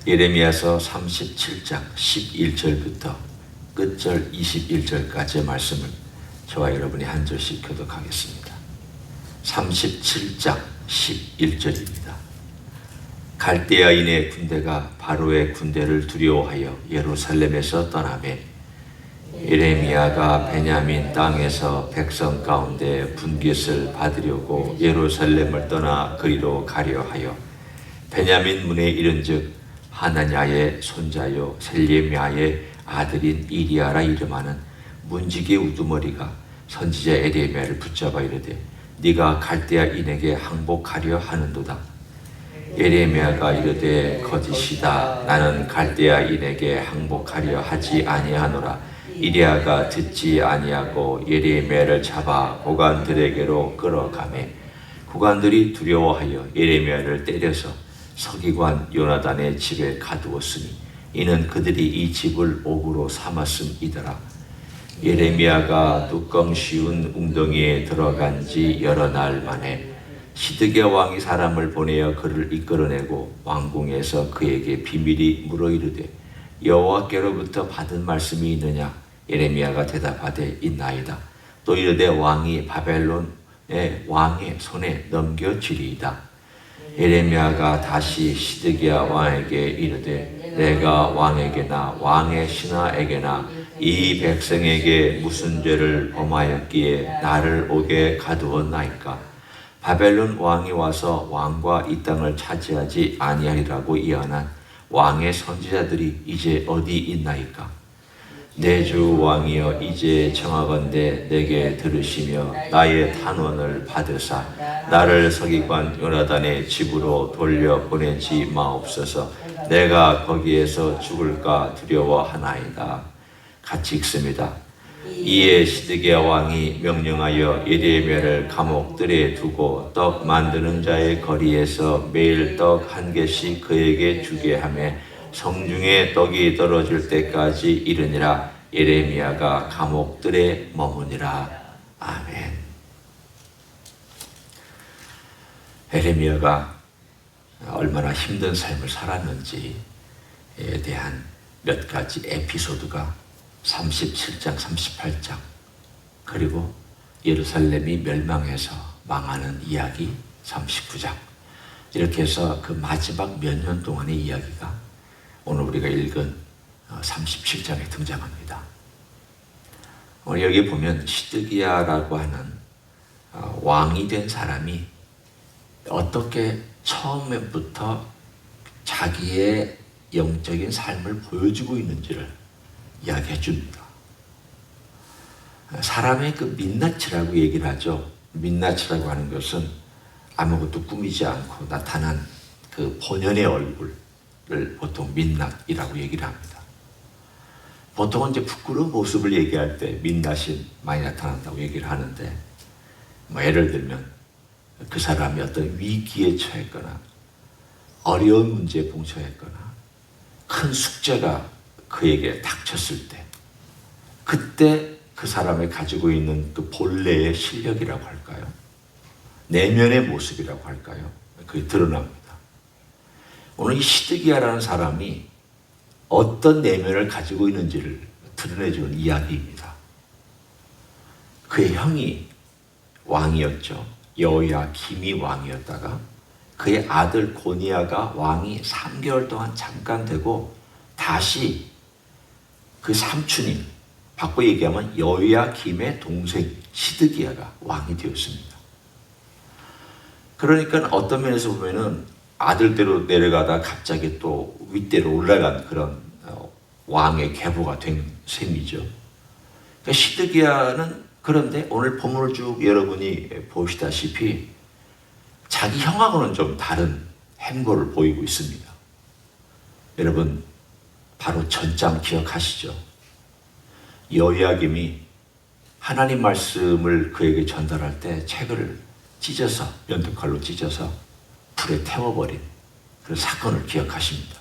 예레미야서 37장 11절부터 끝절 21절까지의 말씀을 저와 여러분이 한 절씩 교독하겠습니다. 37장 11절입니다. 갈대아인의 군대가 바로의 군대를 두려워하여 예루살렘에서 떠나매 예레미야가 베냐민 땅에서 백성 가운데 분깃을 받으려고 예루살렘을 떠나 그리로 가려 하여 베냐민 문에 이른즉 하나냐의 손자요 셀레미야의 아들인 이리야라 이름하는 문지기 우두머리가 선지자 예레미야를 붙잡아 이르되 네가 갈대아인에게 항복하려 하는도다. 예레미야가 이르되 거짓이다. 나는 갈대아인에게 항복하려 하지 아니하노라. 이리야가 듣지 아니하고 예레미야를 잡아 고관들에게로 끌어가매 고관들이 두려워하여 예레미야를 때려서 서기관 요나단의 집에 가두었으니 이는 그들이 이 집을 옥으로 삼았음이더라. 예레미야가 뚜껑 씌운 웅덩이에 들어간 지 여러 날 만에 시드기야 왕이 사람을 보내어 그를 이끌어내고 왕궁에서 그에게 비밀이 물어 이르되 여호와께로부터 받은 말씀이 있느냐? 예레미야가 대답하되 있나이다. 또 이르되 왕이 바벨론의 왕의 손에 넘겨지리이다. 예레미야가 다시 시드기야 왕에게 이르되 내가 왕에게나 왕의 신하에게나 이 백성에게 무슨 죄를 범하였기에 나를 옥에 가두었나이까? 바벨론 왕이 와서 왕과 이 땅을 차지하지 아니하리라고 예언한 왕의 선지자들이 이제 어디 있나이까? 내 주 왕이여 이제 청하건대 내게 들으시며 나의 탄원을 받으사 나를 서기관 요나단의 집으로 돌려보내지 마옵소서. 내가 거기에서 죽을까 두려워하나이다. 같이 읽습니다. 이에 시드기야 왕이 명령하여 예레미야를 감옥들에 두고 떡 만드는 자의 거리에서 매일 떡 한 개씩 그에게 주게 하며 성중에 떡이 떨어질 때까지 이르니라. 예레미야가 감옥들에 머무니라. 아멘. 예레미야가 얼마나 힘든 삶을 살았는지에 대한 몇 가지 에피소드가 37장, 38장, 그리고 예루살렘이 멸망해서 망하는 이야기 39장, 이렇게 해서 그 마지막 몇 년 동안의 이야기가 오늘 우리가 읽은 37장에 등장합니다. 오늘 여기 보면 시드기야라고 하는 왕이 된 사람이 어떻게 처음부터 자기의 영적인 삶을 보여주고 있는지를 이야기해 줍니다. 사람의 그 민낯이라고 얘기를 하죠. 민낯이라고 하는 것은 아무것도 꾸미지 않고 나타난 그 본연의 얼굴을 보통 민낯이라고 얘기를 합니다. 보통은 이제 부끄러운 모습을 얘기할 때 민낯이 많이 나타난다고 얘기를 하는데, 예를 들면 그 사람이 어떤 위기에 처했거나 어려운 문제에 봉처했거나 큰 숙제가 그에게 닥쳤을 때, 그때 그 사람이 가지고 있는 그 본래의 실력이라고 할까요? 내면의 모습이라고 할까요? 그게 드러납니다. 오늘 이 시드기야라는 사람이 어떤 내면을 가지고 있는지를 드러내주는 이야기입니다. 그의 형이 왕이었죠. 여호야김이 왕이었다가 그의 아들 고니야가 왕이 3개월 동안 잠깐 되고 다시 그 삼촌인, 바꿔 얘기하면 여호야김의 동생 시드기야가 왕이 되었습니다. 그러니까 어떤 면에서 보면은 아들대로 내려가다 갑자기 또 윗대로 올라간 그런 왕의 계보가 된 셈이죠. 그러니까 시드기야는 그런데 오늘 본문을 쭉 여러분이 보시다시피 자기 형하고는 좀 다른 행보를 보이고 있습니다. 여러분 바로 전장 기억하시죠? 여호야김이 하나님 말씀을 그에게 전달할 때 책을 찢어서, 면도칼로 찢어서 불에 태워버린 그 사건을 기억하십니다.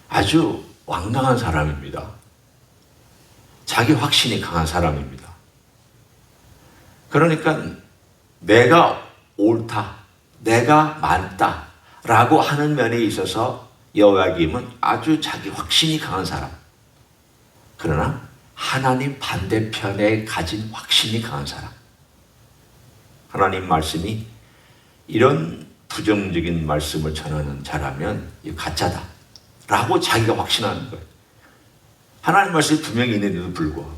아주 완강한 사람입니다. 자기 확신이 강한 사람입니다. 그러니까 내가 옳다, 내가 맞다 라고 하는 면에 있어서 여호야김은 아주 자기 확신이 강한 사람. 그러나 하나님 반대편에 가진 확신이 강한 사람. 하나님 말씀이 이런 부정적인 말씀을 전하는 자라면 이 가짜다 라고 자기가 확신하는 거예요. 하나님 말씀이 분명히 있는데도 불구하고.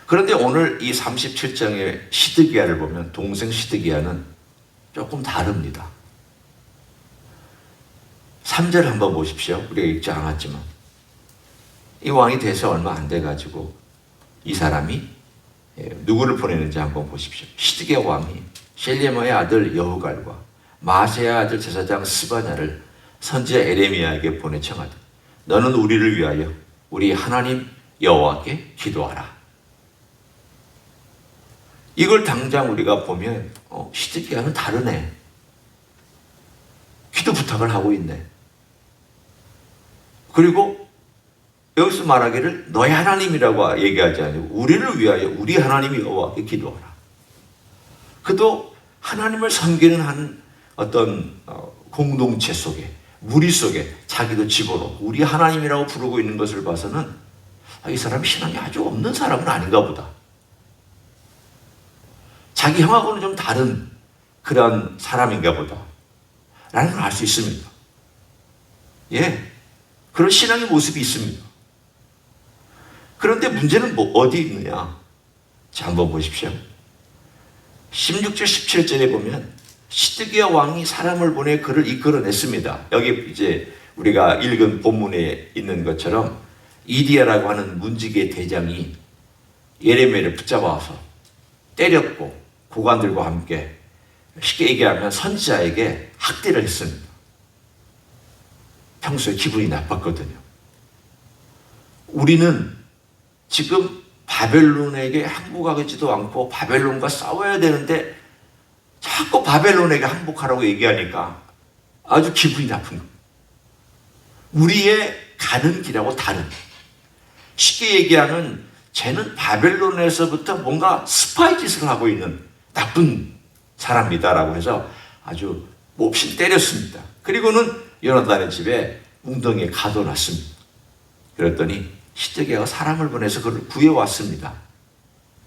그런데 오늘 이 37장의 시드기야를 보면 동생 시드기야는 조금 다릅니다. 3절 한번 보십시오. 우리가 읽지 않았지만 이 왕이 돼서 얼마 안 돼가지고 이 사람이 누구를 보내는지 한번 보십시오. 시드기야 왕이 셀레모의 아들 여후갈과 마세야 아들 제사장 스바냐를 선지자 에레미야에게 보내 청하되 너는 우리를 위하여 우리 하나님 여호와께 기도하라. 이걸 당장 우리가 보면 시드기야는 다르네. 기도 부탁을 하고 있네. 그리고 여기서 말하기를 너의 하나님이라고 얘기하지 않고 우리를 위하여 우리 하나님 여호와께 기도하라. 그도 하나님을 섬기는 한 어떤 공동체 속에 무리 속에 자기도 집어넣고 우리 하나님이라고 부르고 있는 것을 봐서는 이 사람이 신앙이 아주 없는 사람은 아닌가 보다. 자기 형하고는 좀 다른 그런 사람인가 보다 라는 걸 알 수 있습니다. 예, 그런 신앙의 모습이 있습니다. 그런데 문제는 어디 있느냐? 자, 한번 보십시오. 16절 17절에 보면 시드기야 왕이 사람을 보내 그를 이끌어냈습니다. 여기 이제 우리가 읽은 본문에 있는 것처럼 이디야라고 하는 문지기의 대장이 예레미야를 붙잡아서 때렸고 고관들과 함께 쉽게 얘기하면 선지자에게 학대를 했습니다. 평소에 기분이 나빴거든요. 우리는 지금 바벨론에게 항복하지도 않고 바벨론과 싸워야 되는데 자꾸 바벨론에게 항복하라고 얘기하니까 아주 기분이 나쁜 거예요. 우리의 가는 길하고 다른. 쉽게 얘기하면 쟤는 바벨론에서부터 뭔가 스파이 짓을 하고 있는 나쁜 사람이다라고 해서 아주 몹시 때렸습니다. 그리고는 요나단의 집에 웅덩이에 가둬놨습니다. 그랬더니 시드기야가 사람을 보내서 그를 구해왔습니다.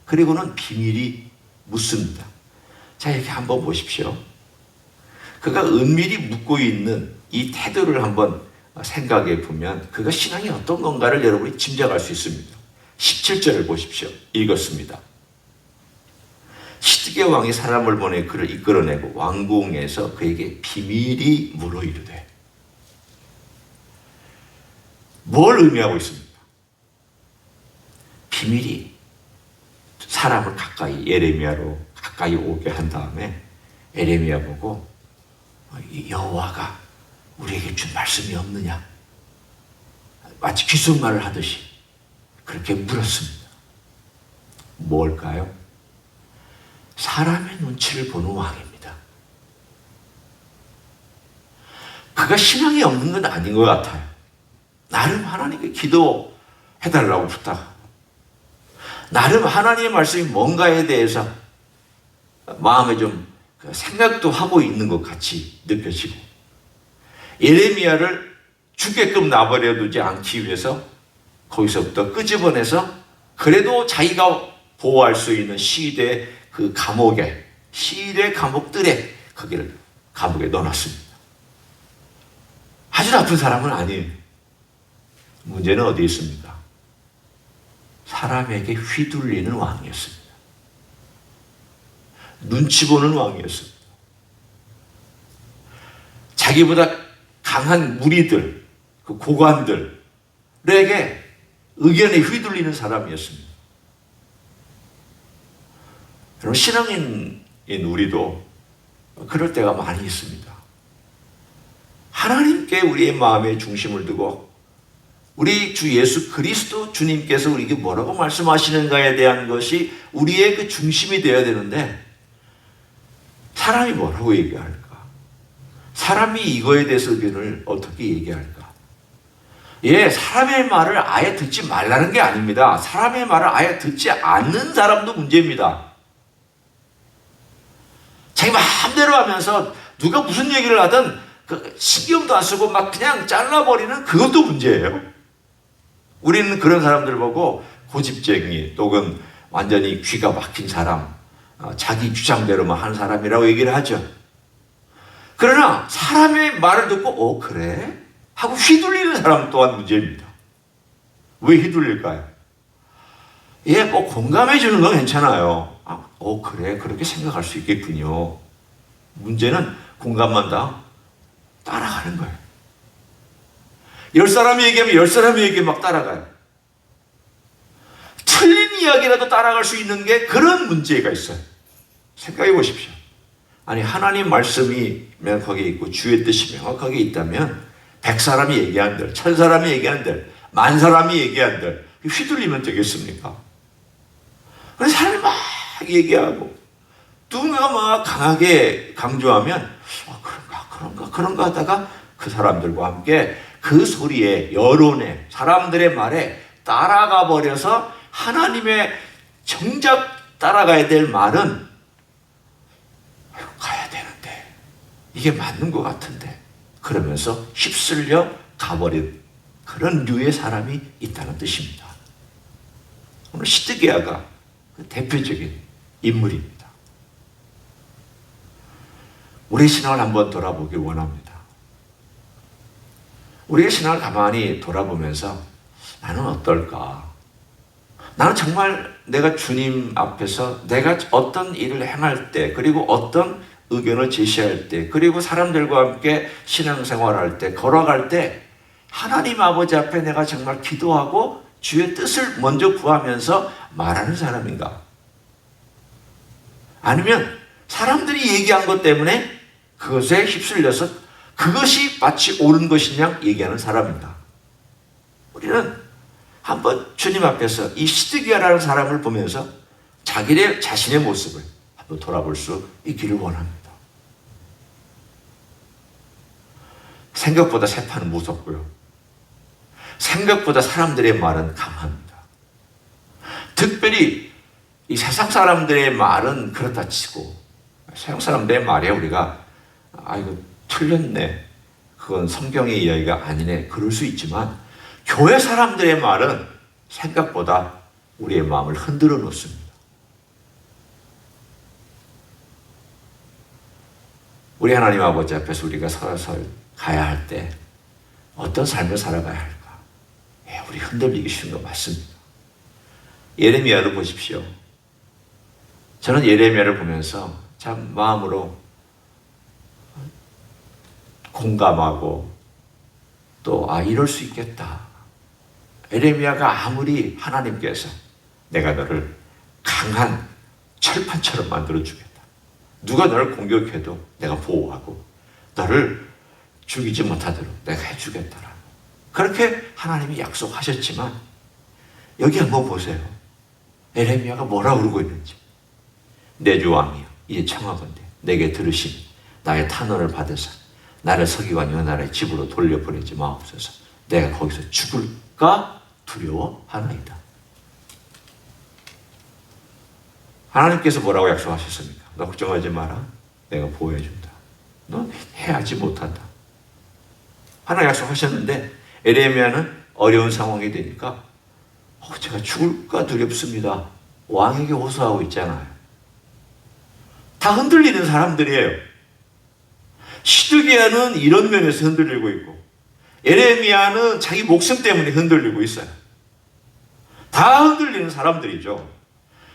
그리고는 비밀이 묻습니다. 자, 이렇게 한번 보십시오. 그가 은밀히 묻고 있는 이 태도를 한번 생각해 보면 그가 신앙이 어떤 건가를 여러분이 짐작할 수 있습니다. 17절을 보십시오. 읽었습니다. 시드기야 왕이 사람을 보내 그를 이끌어내고 왕궁에서 그에게 비밀이 물어이르되. 뭘 의미하고 있습니까? 비밀이 사람을 가까이 예레미야로 가까이 오게 한 다음에 예레미야 보고 여호와가 우리에게 준 말씀이 없느냐? 마치 귓속말을 하듯이 그렇게 물었습니다. 뭘까요? 사람의 눈치를 보는 왕입니다. 그가 신앙이 없는 건 아닌 것 같아요. 나름 하나님께 기도해달라고 부탁하고 나름 하나님의 말씀이 뭔가에 대해서 마음에 좀 생각도 하고 있는 것 같이 느껴지고 예레미야를 죽게끔 놔버려 두지 않기 위해서 거기서부터 끄집어내서 그래도 자기가 보호할 수 있는 시대 그 감옥에 시대 감옥들에 거기를 감옥에 넣어놨습니다. 아주 나쁜 사람은 아니에요. 문제는 어디 있습니까? 사람에게 휘둘리는 왕이었습니다. 눈치 보는 왕이었습니다. 자기보다 강한 무리들, 그 고관들에게 의견에 휘둘리는 사람이었습니다. 여러분, 신앙인인 우리도 그럴 때가 많이 있습니다. 하나님께 우리의 마음의 중심을 두고 우리 주 예수 그리스도 주님께서 우리에게 뭐라고 말씀하시는가에 대한 것이 우리의 그 중심이 되어야 되는데 사람이 뭐라고 얘기할까? 사람이 이거에 대해서 의견을 어떻게 얘기할까? 예, 사람의 말을 아예 듣지 말라는 게 아닙니다. 사람의 말을 아예 듣지 않는 사람도 문제입니다. 자기 마음대로 하면서 누가 무슨 얘기를 하든 신경도 안 쓰고 막 그냥 잘라버리는 그것도 문제예요. 우리는 그런 사람들 보고 고집쟁이 또는 완전히 귀가 막힌 사람, 자기 주장대로만 하는 사람이라고 얘기를 하죠. 그러나 사람의 말을 듣고 그래? 하고 휘둘리는 사람 또한 문제입니다. 왜 휘둘릴까요? 뭐 공감해 주는 건 괜찮아요. 그래, 그렇게 생각할 수 있겠군요. 문제는 공감만 따라가는 거예요. 10사람이 얘기하면 10사람이 얘기에 막 따라가요. 틀린 이야기라도 따라갈 수 있는 게 그런 문제가 있어요. 생각해 보십시오. 아니, 하나님 말씀이 명확하게 있고 주의 뜻이 명확하게 있다면 100사람이 얘기한들, 1000사람이 얘기한들, 10,000사람이 얘기한들 휘둘리면 되겠습니까? 그래서 사람이 막 얘기하고 누군가가 막 강하게 강조하면 그런가 하다가 그 사람들과 함께 그 소리에, 여론에, 사람들의 말에 따라가 버려서 하나님의 정작 따라가야 될 말은 가야 되는데 이게 맞는 것 같은데 그러면서 휩쓸려 가버린 그런 류의 사람이 있다는 뜻입니다. 오늘 시드기야가 그 대표적인 인물입니다. 우리 신앙을 한번 돌아보길 원합니다. 우리의 신앙을 가만히 돌아보면서 나는 어떨까? 나는 정말 내가 주님 앞에서 내가 어떤 일을 행할 때, 그리고 어떤 의견을 제시할 때, 그리고 사람들과 함께 신앙생활할 때, 걸어갈 때 하나님 아버지 앞에 내가 정말 기도하고 주의 뜻을 먼저 구하면서 말하는 사람인가? 아니면 사람들이 얘기한 것 때문에 그것에 휩쓸려서 그것이 마치 옳은 것이냐 얘기하는 사람인가? 우리는 한번 주님 앞에서 이 시드기야라는 사람을 보면서 자신의 모습을 한번 돌아볼 수 있기를 원합니다. 생각보다 세파는 무섭고요. 생각보다 사람들의 말은 강합니다. 특별히 이 세상 사람들의 말은 그렇다 치고 세상 사람들의 말에 우리가 이거 틀렸네, 그건 성경의 이야기가 아니네, 그럴 수 있지만 교회 사람들의 말은 생각보다 우리의 마음을 흔들어 놓습니다. 우리 하나님 아버지 앞에서 우리가 서서 가야 할 때 어떤 삶을 살아가야 할까? 우리 흔들리기 쉬운 거 맞습니다. 예레미야를 보십시오. 저는 예레미야를 보면서 참 마음으로 공감하고 또 이럴 수 있겠다. 예레미야가 아무리 하나님께서 내가 너를 강한 철판처럼 만들어주겠다. 누가 너를 공격해도 내가 보호하고 너를 죽이지 못하도록 내가 해주겠다라. 그렇게 하나님이 약속하셨지만 여기 한번 보세요. 예레미야가 뭐라고 그러고 있는지. 내 주 왕이여, 이제 청하건대 내게 들으시니 나의 탄원을 받으사 나를 서기관이여 나라의 집으로 돌려보내지 마옵소서. 내가 거기서 죽을까 두려워하나이다. 하나님께서 뭐라고 약속하셨습니까? 너 걱정하지 마라. 내가 보호해준다. 너 해하지 못한다. 하나님 약속하셨는데 에레미야는 어려운 상황이 되니까 제가 죽을까 두렵습니다. 왕에게 호소하고 있잖아요. 다 흔들리는 사람들이에요. 시드기야는 이런 면에서 흔들리고 있고 에레미야는 자기 목숨 때문에 흔들리고 있어요. 다 흔들리는 사람들이죠.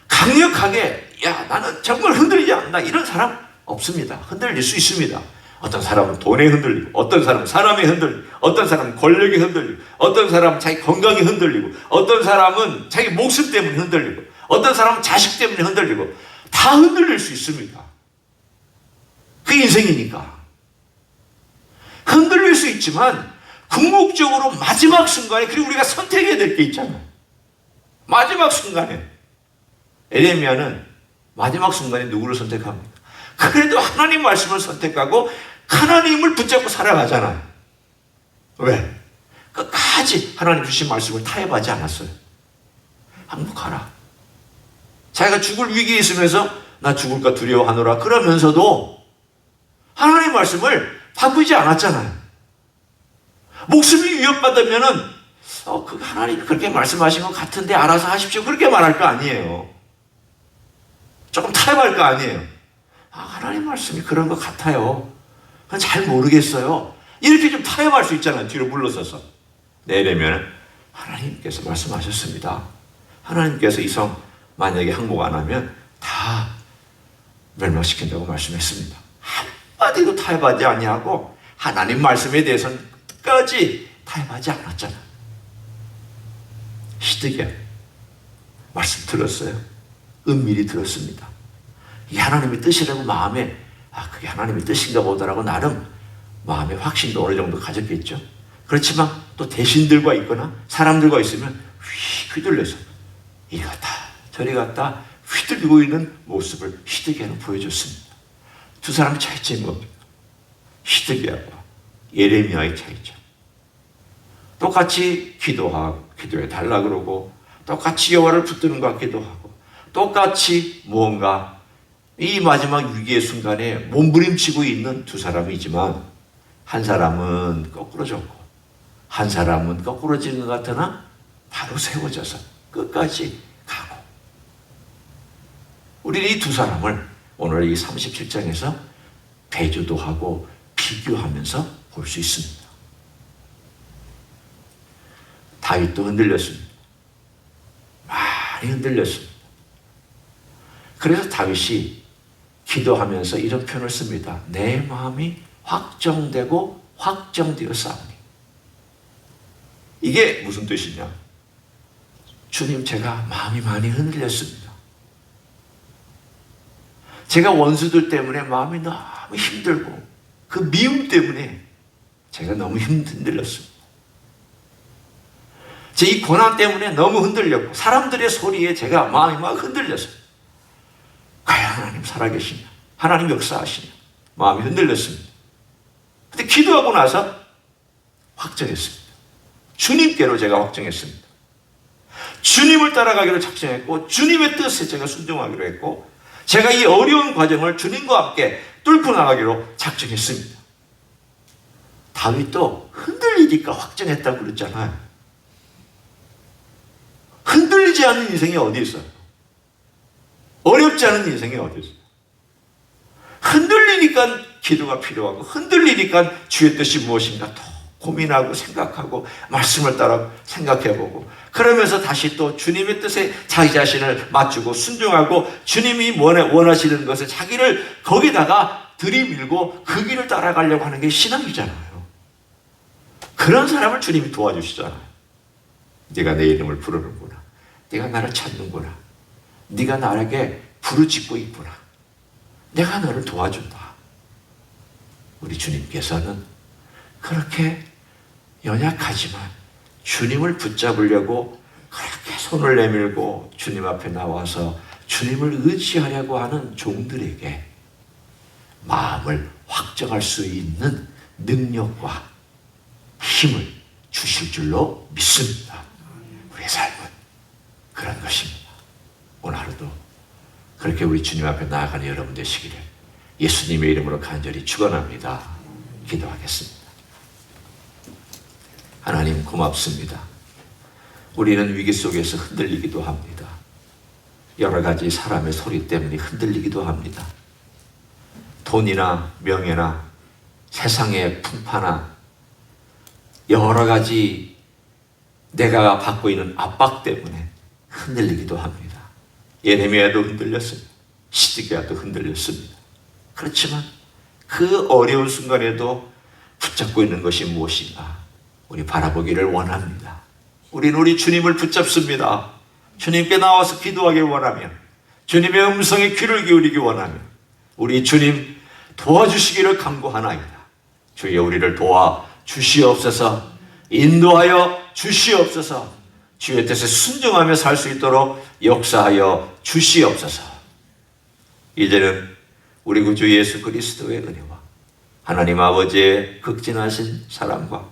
강력하게 나는 정말 흔들리지 않는다 이런 사람 없습니다. 흔들릴 수 있습니다. 어떤 사람은 돈에 흔들리고, 어떤 사람은 사람에 흔들리고, 어떤 사람은 권력에 흔들리고, 어떤 사람은 자기 건강에 흔들리고, 어떤 사람은 자기 목숨 때문에 흔들리고, 어떤 사람은 자식 때문에 흔들리고, 다 흔들릴 수 있습니다. 그게 인생이니까. 흔들릴 수 있지만 궁극적으로 마지막 순간에, 그리고 우리가 선택해야 될 게 있잖아요. 마지막 순간에 에레미야는 마지막 순간에 누구를 선택합니까? 그래도 하나님 말씀을 선택하고 하나님을 붙잡고 살아가잖아요. 왜? 끝까지 하나님 주신 말씀을 타협하지 않았어요. 항복하라. 자기가 죽을 위기에 있으면서 나 죽을까 두려워하노라 그러면서도 하나님 말씀을 바꾸지 않았잖아요. 목숨이 위협받으면은 그 하나님이 그렇게 말씀하신 것 같은데 알아서 하십시오. 그렇게 말할 거 아니에요. 조금 타협할 거 아니에요. 하나님 말씀이 그런 것 같아요. 그건 잘 모르겠어요. 이렇게 좀 타협할 수 있잖아요. 뒤로 물러서서. 내려면 하나님께서 말씀하셨습니다. 하나님께서 이 성 만약에 항복 안 하면 다 멸망시킨다고 말씀했습니다. 한마디도 타협하지 아니하고 하나님 말씀에 대해서는 끝까지 타협하지 않았잖아요. 시드기야 말씀 들었어요. 은밀히 들었습니다. 이게 하나님의 뜻이라고 마음에 그게 하나님의 뜻인가 보다라고 나름 마음의 확신도 어느 정도 가졌겠죠. 그렇지만 또 대신들과 있거나 사람들과 있으면 휘둘려서 이리 갔다 저리 갔다 휘둘리고 있는 모습을 시드기야는 보여줬습니다. 두 사람의 차이점이 뭡니까? 시드기야와 예레미야의 차이점. 똑같이 기도해 달라 그러고 똑같이 여호와를 붙드는 것 같기도 하고 똑같이 무언가 이 마지막 위기의 순간에 몸부림치고 있는 두 사람이지만 한 사람은 거꾸로졌고 한 사람은 거꾸로지는 것 같으나 바로 세워져서 끝까지 가고. 우리는 이 두 사람을 오늘 이 37장에서 대조도 하고 비교하면서 볼 수 있습니다. 다윗도 흔들렸습니다. 많이 흔들렸습니다. 그래서 다윗이 기도하면서 이런 표현을 씁니다. 내 마음이 확정되고 확정되었사오니. 이게 무슨 뜻이냐? 주님, 제가 마음이 많이 흔들렸습니다. 제가 원수들 때문에 마음이 너무 힘들고 그 미움 때문에 제가 너무 흔들렸습니다. 제 이 고난 때문에 너무 흔들렸고 사람들의 소리에 제가 마음이 막 흔들렸어요. 과연 하나님 살아계시냐? 하나님 역사하시냐? 마음이 흔들렸습니다. 근데 기도하고 나서 확정했습니다. 주님께로 제가 확정했습니다. 주님을 따라가기로 작정했고 주님의 뜻에 제가 순종하기로 했고 제가 이 어려운 과정을 주님과 함께 뚫고 나가기로 작정했습니다. 다윗도 흔들리니까 확정했다고 그랬잖아요. 흔들리지 않는 인생이 어디 있어요? 어렵지 않은 인생이 어디 있어요? 흔들리니까 기도가 필요하고 흔들리니까 주의 뜻이 무엇인가 더 고민하고 생각하고 말씀을 따라 생각해보고 그러면서 다시 또 주님의 뜻에 자기 자신을 맞추고 순종하고 주님이 원하시는 것을 자기를 거기다가 들이밀고 그 길을 따라가려고 하는 게 신앙이잖아요. 그런 사람을 주님이 도와주시잖아요. 네가 내 이름을 부르는구나. 네가 나를 찾는구나. 네가 나에게 부르짖고 있구나. 내가 너를 도와준다. 우리 주님께서는 그렇게 연약하지만 주님을 붙잡으려고 그렇게 손을 내밀고 주님 앞에 나와서 주님을 의지하려고 하는 종들에게 마음을 확정할 수 있는 능력과 힘을 주실 줄로 믿습니다. 우리의 삶은 그런 것입니다. 오늘 하루도 그렇게 우리 주님 앞에 나아가는 여러분 되시기를 예수님의 이름으로 간절히 축원합니다. 기도하겠습니다. 하나님 고맙습니다. 우리는 위기 속에서 흔들리기도 합니다. 여러 가지 사람의 소리 때문에 흔들리기도 합니다. 돈이나 명예나 세상의 풍파나 여러 가지 내가 받고 있는 압박 때문에 흔들리기도 합니다. 예레미야도 흔들렸습니다. 시드기야도 흔들렸습니다. 그렇지만 그 어려운 순간에도 붙잡고 있는 것이 무엇인가 우리 바라보기를 원합니다. 우리는 우리 주님을 붙잡습니다. 주님께 나와서 기도하기 원하며 주님의 음성에 귀를 기울이기 원하며 우리 주님 도와주시기를 간구하나이다. 주여 우리를 도와 주시옵소서. 인도하여 주시옵소서. 주의 뜻에 순종하며 살 수 있도록 역사하여 주시옵소서. 이제는 우리 구주 예수 그리스도의 은혜와 하나님 아버지의 극진하신 사랑과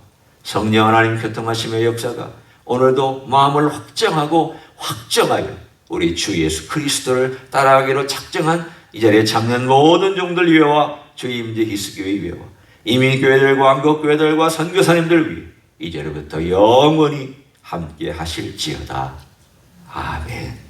성령 하나님 교통하심의 역사가 오늘도 마음을 확정하고 확정하여 우리 주 예수 그리스도를 따라가기로 작정한 이 자리에 참는 모든 종들 위에와 주의 임재 히스기의 위에와 이민교회들과 한국교회들과 선교사님들 위해 이제로부터 영원히 함께 하실지어다. 아멘.